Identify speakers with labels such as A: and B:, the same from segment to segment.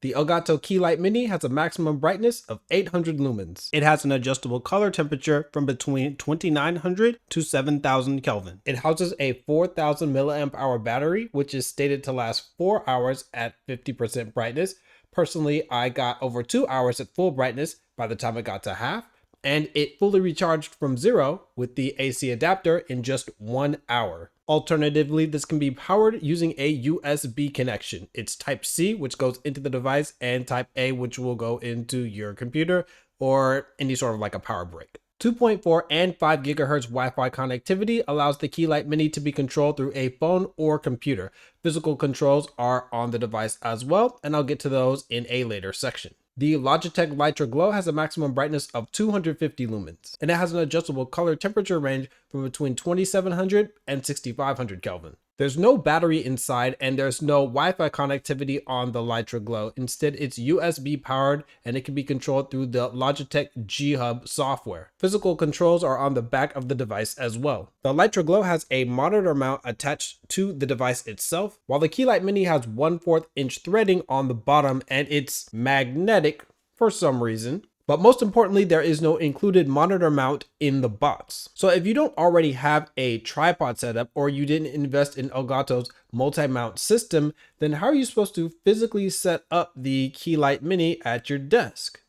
A: The Elgato Key Light Mini has a maximum brightness of 800 lumens. It has an adjustable color temperature from between 2900 to 7000 Kelvin. It houses a 4000 milliamp hour battery, which is stated to last 4 hours at 50% brightness. Personally, I got over 2 hours at full brightness by the time it got to half, and it fully recharged from 0 with the AC adapter in just 1 hour. Alternatively, this can be powered using a USB connection. It's Type C, which goes into the device, and Type A, which will go into your computer or any sort of like a power brick. 2.4 and 5 gigahertz Wi-Fi connectivity allows the Key Light Mini to be controlled through a phone or computer. Physical controls are on the device as well, and I'll get to those in a later section. The Logitech Litra Glow has a maximum brightness of 250 lumens, and it has an adjustable color temperature range from between 2700 and 6500 Kelvin. There's no battery inside, and there's no Wi-Fi connectivity on the Litra Glow. Instead, it's USB powered, and it can be controlled through the Logitech G Hub software. Physical controls are on the back of the device as well. The Litra Glow has a monitor mount attached to the device itself, while the Key Light Mini has 1/4 inch threading on the bottom, and it's magnetic for some reason. But most importantly, there is no included monitor mount in the box. So if you don't already have a tripod setup, or you didn't invest in Elgato's multi-mount system, then how are you supposed to physically set up the Key Light Mini at your desk?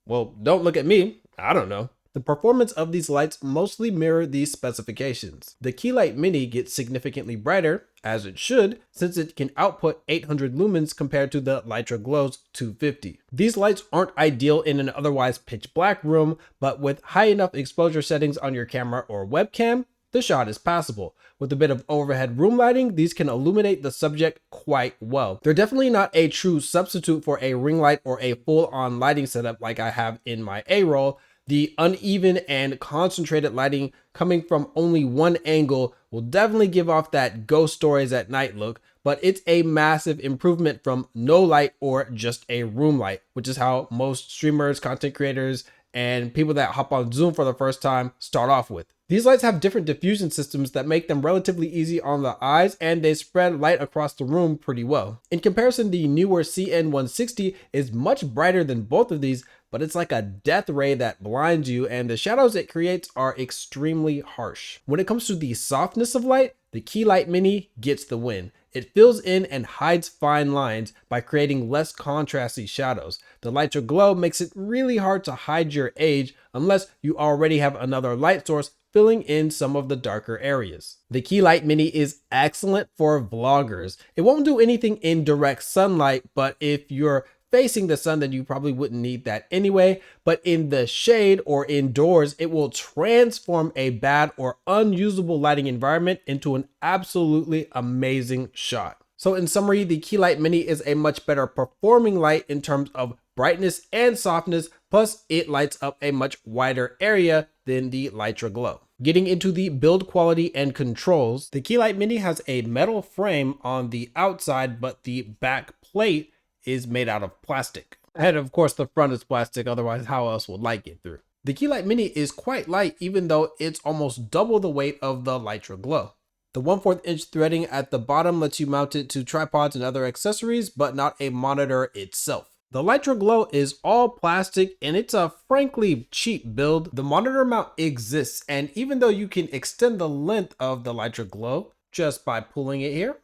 A: Well, don't look at me. I don't know. The performance of these lights mostly mirror these specifications. The Key Light Mini gets significantly brighter, as it should, since it can output 800 lumens compared to the Litra Glow's 250. These lights aren't ideal in an otherwise pitch black room, but with high enough exposure settings on your camera or webcam, the shot is passable. With a bit of overhead room lighting, these can illuminate the subject quite well. They're definitely not a true substitute for a ring light or a full-on lighting setup like I have in my A-roll. The uneven and concentrated lighting coming from only one angle will definitely give off that ghost stories at night look, but it's a massive improvement from no light or just a room light, which is how most streamers, content creators, and people that hop on Zoom for the first time start off with. These lights have different diffusion systems that make them relatively easy on the eyes, and they spread light across the room pretty well. In comparison, the newer CN160 is much brighter than both of these, but it's like a death ray that blinds you, and the shadows it creates are extremely harsh. When it comes to the softness of light, the Key Light Mini gets the win. It fills in and hides fine lines by creating less contrasty shadows. The Litra Glow makes it really hard to hide your age unless you already have another light source filling in some of the darker areas. The Key Light Mini is excellent for vloggers. It won't do anything in direct sunlight, but if you're facing the sun, then you probably wouldn't need that anyway. But in the shade or indoors, it will transform a bad or unusable lighting environment into an absolutely amazing shot. So in summary, the Key Light Mini is a much better performing light in terms of brightness and softness, plus it lights up a much wider area than the Litra Glow. Getting into the build quality and controls, the Key Light Mini has a metal frame on the outside, but the back plate is made out of plastic. And of course the front is plastic, otherwise how else would light get through? The Key Light Mini is quite light, even though it's almost double the weight of the Litra Glow. The 1/4 inch threading at the bottom lets you mount it to tripods and other accessories, but not a monitor itself. The Litra Glow is all plastic, and it's a frankly cheap build. The monitor mount exists, and even though you can extend the length of the Litra Glow just by pulling it here,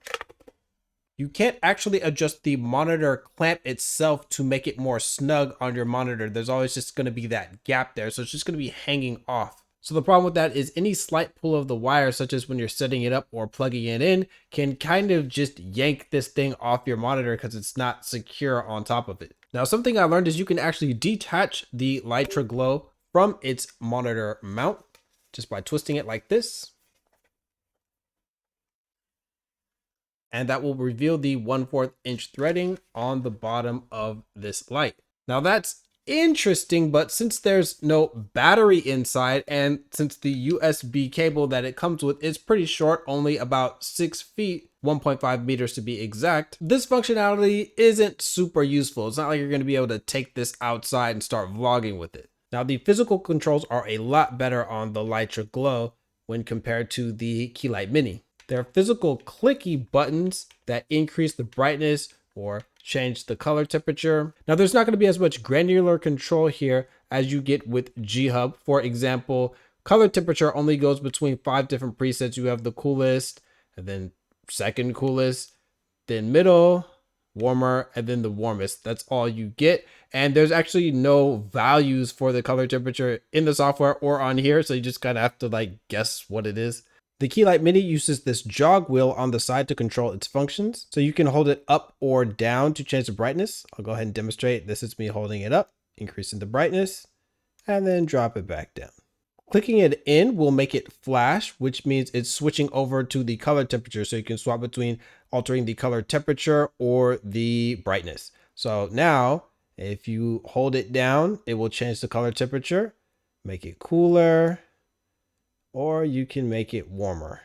A: you can't actually adjust the monitor clamp itself to make it more snug on your monitor. There's always just going to be that gap there, so it's just going to be hanging off. So the problem with that is any slight pull of the wire, such as when you're setting it up or plugging it in, can kind of just yank this thing off your monitor because it's not secure on top of it. Now, something I learned is you can actually detach the Litra Glow from its monitor mount just by twisting it like this. And that will reveal the 1/4 inch threading on the bottom of this light. Now that's interesting, but since there's no battery inside, and since the USB cable that it comes with is pretty short, only about 6 feet, 1.5 meters to be exact, this functionality isn't super useful. It's not like you're going to be able to take this outside and start vlogging with it. Now the physical controls are a lot better on the Litra Glow when compared to the Key Light Mini. There are physical clicky buttons that increase the brightness or change the color temperature. Now there's not going to be as much granular control here as you get with G-Hub. For example, color temperature only goes between 5 different presets. You have the coolest, and then second coolest, then middle, warmer, and then the warmest. That's all you get. And there's actually no values for the color temperature in the software or on here. So you just kind of have to like guess what it is. The Keylight Mini uses this jog wheel on the side to control its functions. So you can hold it up or down to change the brightness. I'll go ahead and demonstrate. This is me holding it up, increasing the brightness, and then drop it back down. Clicking it in will make it flash, which means it's switching over to the color temperature. So you can swap between altering the color temperature or the brightness. So now if you hold it down, it will change the color temperature, make it cooler, or you can make it warmer.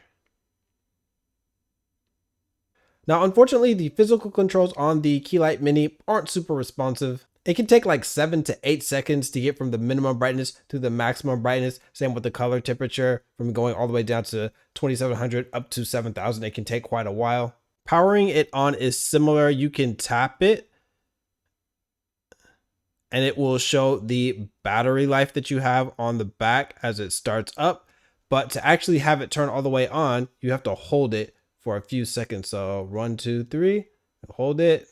A: Now, unfortunately, the physical controls on the Keylight Mini aren't super responsive. It can take like 7 to 8 seconds to get from the minimum brightness to the maximum brightness. Same with the color temperature, from going all the way down to 2700 up to 7000. It can take quite a while. Powering it on is similar. You can tap it and it will show the battery life that you have on the back as it starts up. But to actually have it turn all the way on, you have to hold it for a few seconds. So 1, 2, 3, hold it.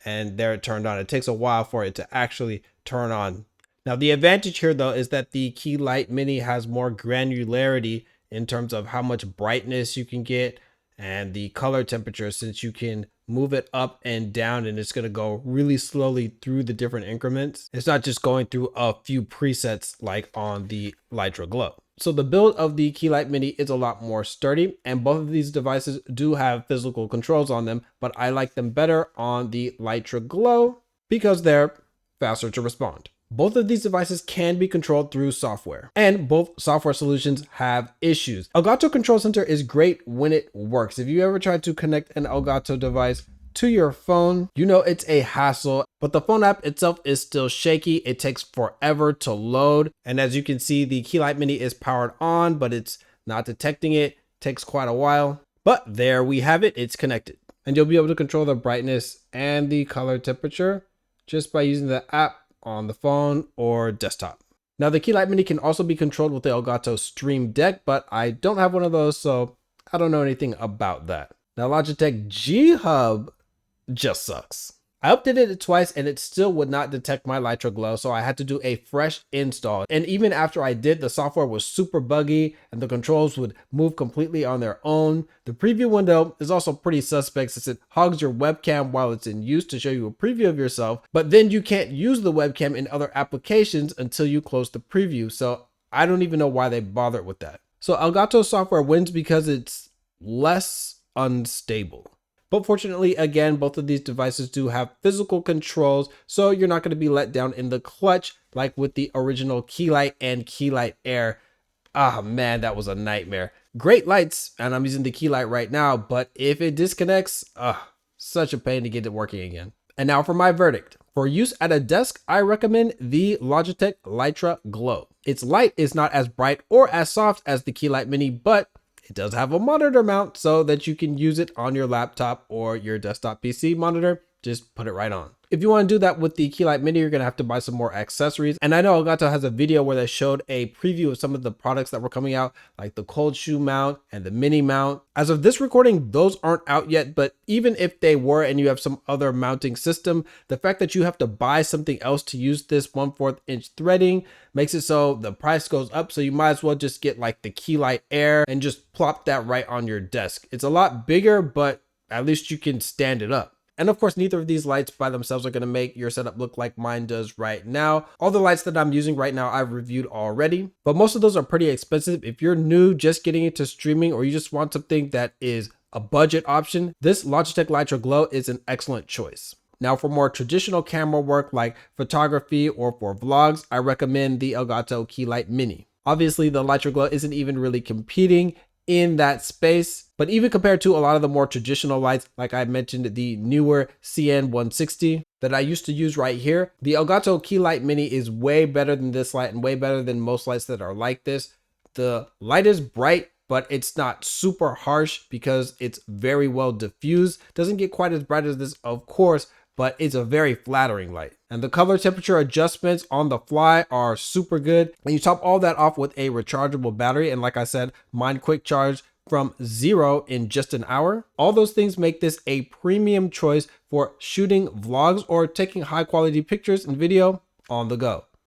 A: And there it turned on. It takes a while for it to actually turn on. Now, the advantage here, though, is that the Keylight Mini has more granularity in terms of how much brightness you can get and the color temperature, since you can move it up and down and it's going to go really slowly through the different increments. It's not just going through a few presets like on the Litra Glow. So the build of the Keylight Mini is a lot more sturdy, and both of these devices do have physical controls on them, but I like them better on the Litra Glow because they're faster to respond. Both of these devices can be controlled through software, and both software solutions have issues. Elgato Control Center is great when it works. If you ever try to connect an Elgato device to your phone, you know it's a hassle, but the phone app itself is still shaky. It takes forever to load. And as you can see, the Keylight Mini is powered on, but it's not detecting it. It takes quite a while, but there we have it. It's connected, and you'll be able to control the brightness and the color temperature just by using the app on the phone or desktop. Now, the Keylight Mini can also be controlled with the Elgato Stream Deck, but I don't have one of those, so I don't know anything about that. Now, Logitech G-Hub just sucks. I updated it twice and it still would not detect my Litra Glow, so I had to do a fresh install. And even after I did, the software was super buggy and the controls would move completely on their own. The preview window is also pretty suspect since it hogs your webcam while it's in use to show you a preview of yourself, but then you can't use the webcam in other applications until you close the preview. So I don't even know why they bothered with that. So Elgato software wins because it's less unstable. But fortunately, again, both of these devices do have physical controls, so you're not going to be let down in the clutch like with the original Keylight and Keylight Air. Ah, man, that was a nightmare. Great lights, and I'm using the Keylight right now, but if it disconnects, such a pain to get it working again. And now for my verdict. For use at a desk, I recommend the Logitech Litra Glow. Its light is not as bright or as soft as the Keylight Mini, but it does have a monitor mount so that you can use it on your laptop or your desktop PC monitor. Just put it right on. If you want to do that with the Keylight Mini, you're going to have to buy some more accessories. And I know Elgato has a video where they showed a preview of some of the products that were coming out, like the cold shoe mount and the mini mount. As of this recording, those aren't out yet, but even if they were and you have some other mounting system, the fact that you have to buy something else to use this 1/4 inch threading makes it so the price goes up. So you might as well just get like the Keylight Air and just plop that right on your desk. It's a lot bigger, but at least you can stand it up. And of course, neither of these lights by themselves are going to make your setup look like mine does right now. All the lights that I'm using right now, I've reviewed already, but most of those are pretty expensive. If you're new, just getting into streaming, or you just want something that is a budget option, this Logitech Litra Glow is an excellent choice. Now, for more traditional camera work like photography or for vlogs, I recommend the Elgato Keylight Mini. Obviously, the Litra Glow isn't even really competing in that space, but even compared to a lot of the more traditional lights, like I mentioned, the newer CN160 that I used to use right here, the Elgato Keylight Mini is way better than this light and way better than most lights that are like this. The light is bright, but it's not super harsh because it's very well diffused. Doesn't get quite as bright as this, of course, but it's a very flattering light. And the color temperature adjustments on the fly are super good. And you top all that off with a rechargeable battery. And like I said, mine quick charge from 0 in just an hour. All those things make this a premium choice for shooting vlogs or taking high quality pictures and video on the go.